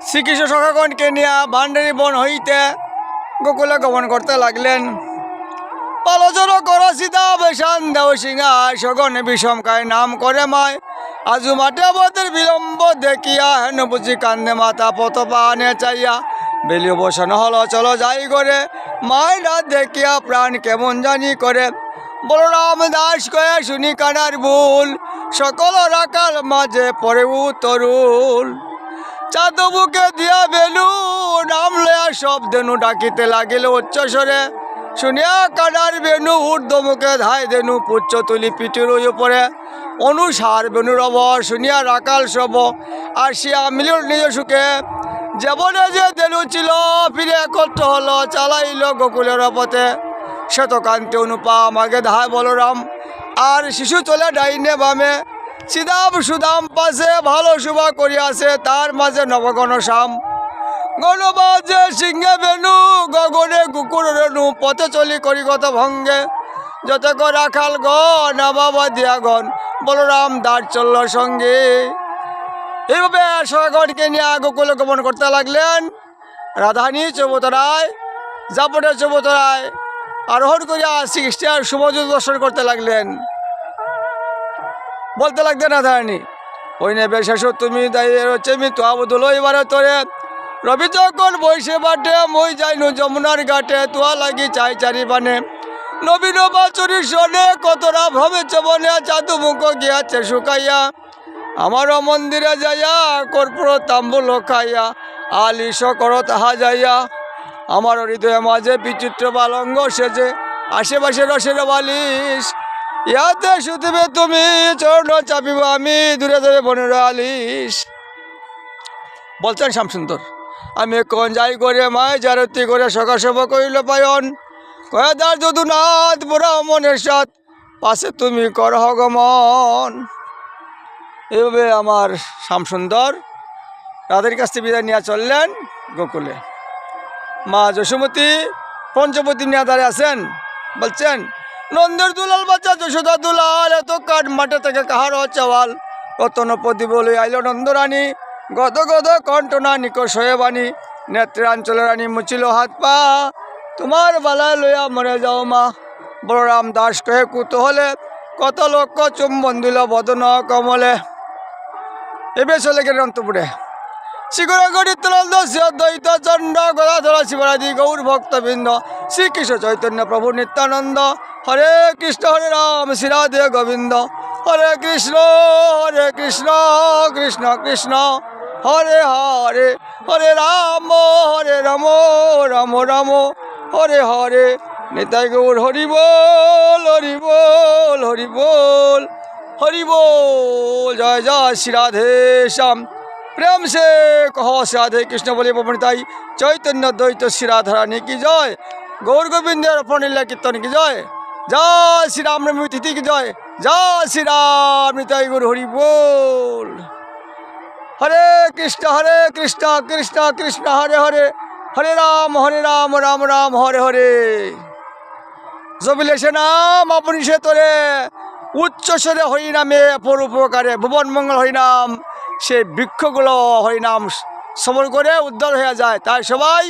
শ্রীকৃষ্ণ সখাগণকে নিয়ে ভান্ডারী বন হইতে গোকুলে গমন করতে লাগলেন। পালোচন কর সীতা বেশান দেও সিংহা সগণ বিষমকায় নাম করে মায় আজু মাঠে আমাদের বিলম্ব দেখিয়া হেন বুঝি কান্দে মাতা পত পানে চাইয়া বেলি বসন হলো চলো যাই করে মায় না দেখিয়া প্রাণ কেমন জানি করে বলরাম দাস কয়ে শুনি কানার ভুল সকল রাখাল মাঝে পরে তরুল চাঁদ বুকে দিয়া বেলু নাম লয়া সব দেনু ডাকিতে লাগিল উচ্চস্বরে শুনিয়া কানার বেনু ঊর্ধ্বমুখে ধাই দেনু পুচ্ছ তুলি পিঠের উপরে অনুসার বেনুর অবর শুনিয়া রাকাল সব আসিয়া মিল নিজ সুখে যেমনে যে দেনু ছিল ফিরে একত্র হলো চালাইল গোকুলের পথে শতকান্তি অনুপাম আগে ধায় বলরাম আর শিশু চলে ডাইনে বামে সিদাম সুদাম পাশে ভালো শুভা করিয়াছে তার মাঝে নবগণ শ্যাম গণবাজে সিংহে বেনু গগনে কুকুর রেণু পথে চলি করি গত ভঙ্গে যত রাখাল গণ বাবা দিয়া গণ বলরাম দাঁড় চলল সঙ্গে। এইভাবে সখাগণকে নিয়ে গোকুলে গমন করতে লাগলেন। রাধানী চৌবতরায় জাপটে চৌবতরায় আরোহণ করিয়া শ্রীকৃষ্ণের শুভযুগ দর্শন করতে লাগলেন। বলতে লাগলেন রাধারানী ওই নেবে শেষ তুমি চেমি তো আবুদুল এবারে তোরে রবি যখন বৈশে বাটে মই যাইনু যমুনার ঘাটে তোয়া লাগি চাই চারি বানে নবীন বাচুরি শোনে কতরা ভবে চবনে চাঁদু মুখ গিয়াছে শুকাইয়া আমারও মন্দিরে যাইয়া কর্পূর তাম্বুল খাইয়া আলিশ কর তাহা যাইয়া আমার হৃদয়ে মাঝে বিচিত্র বালঙ্গ সেজে আশেপাশে রসের বালিশ ইয়াতে শুধবে তুমি চরণ চাপিব আমি দূরে দূরে বনের আলিশ। বলছেন শ্যামসুন্দর আমি কোন যাই করে মায় জারতি করে সকাশব কইল পায়ন কয়াদার যদুনাথ পুরা মনের সাথ পাশে তুমি কর গমন। এইভাবে আমার শ্যামসুন্দর রাধের কাছ থেকে বিদায় নিয়ে চললেন গোকুলে। মা যশোমতী পঞ্চবতী নিয়ে দাঁড়িয়ে আছেন। বলছেন নন্দের দুলাল বাচ্চা যশোদা দুলাল এত কাঠ মাঠে থেকে কাহার চাওয়াল কত নপতি বলে আইল নন্দরানী গদ গদ কণ্ঠনা নিকষ হয়ে বাণী নেত্রাঞ্চলের রানী মুচিল হাত পা তোমার বালায় লইয়া মরে যাও মা। বলরাম দাস কহে কুতূহলে কত লক্ষ চুম্বন দিল বদন কমলে। এবে চলে গেলেন অন্তপুরে শিখর গণিত দ্বৈত চন্দ্র গদাধর শিবরাদি গৌর ভক্তবৃন্দ শ্রীকৃষ্ণ চৈতন্য প্রভু নিত্যানন্দ হরে কৃষ্ণ শ্রী রাধে গোবিন্দ হরে কৃষ্ণ কৃষ্ণ কৃষ্ণ হরে হরে হরে রাম রাম রাম হরে হরে নিতাই গৌর হরি বল হরি বল হরি বল হরি বল জয় জয় শ্রী রাধে শ্যাম प्रेम से कहो राधे कृष्ण बोले पवनिताई चैतन्य द्वैत श्री राधा रानी की जय गौर गोविंद लीला कीर्तन की जय जय श्री राम तिथि की जय जय श्री राम निताई गुरु हरि बोल हरे कृष्ण कृष्ण कृष्ण हरे हरे हरे राम राम राम हरे हरे जबिले से नाम अपनी से तोरे उच्च स्वरे हरिनामे परोपकारे भुवन मंगल हरिनाम সে বৃক্ষগুলো হরিনাম শ্রবণ করে উদ্ধার হয়ে যায়। তাই সবাই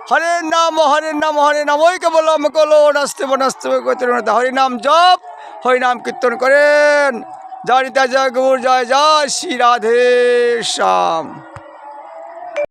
হরে নাম ওই কেবল কলো নাস্তে নাস্তে হরিনাম জপ হরিনাম কীর্তন করেন। জয় জয় গৌর জয় জয় শ্রী রাধে শ্যাম।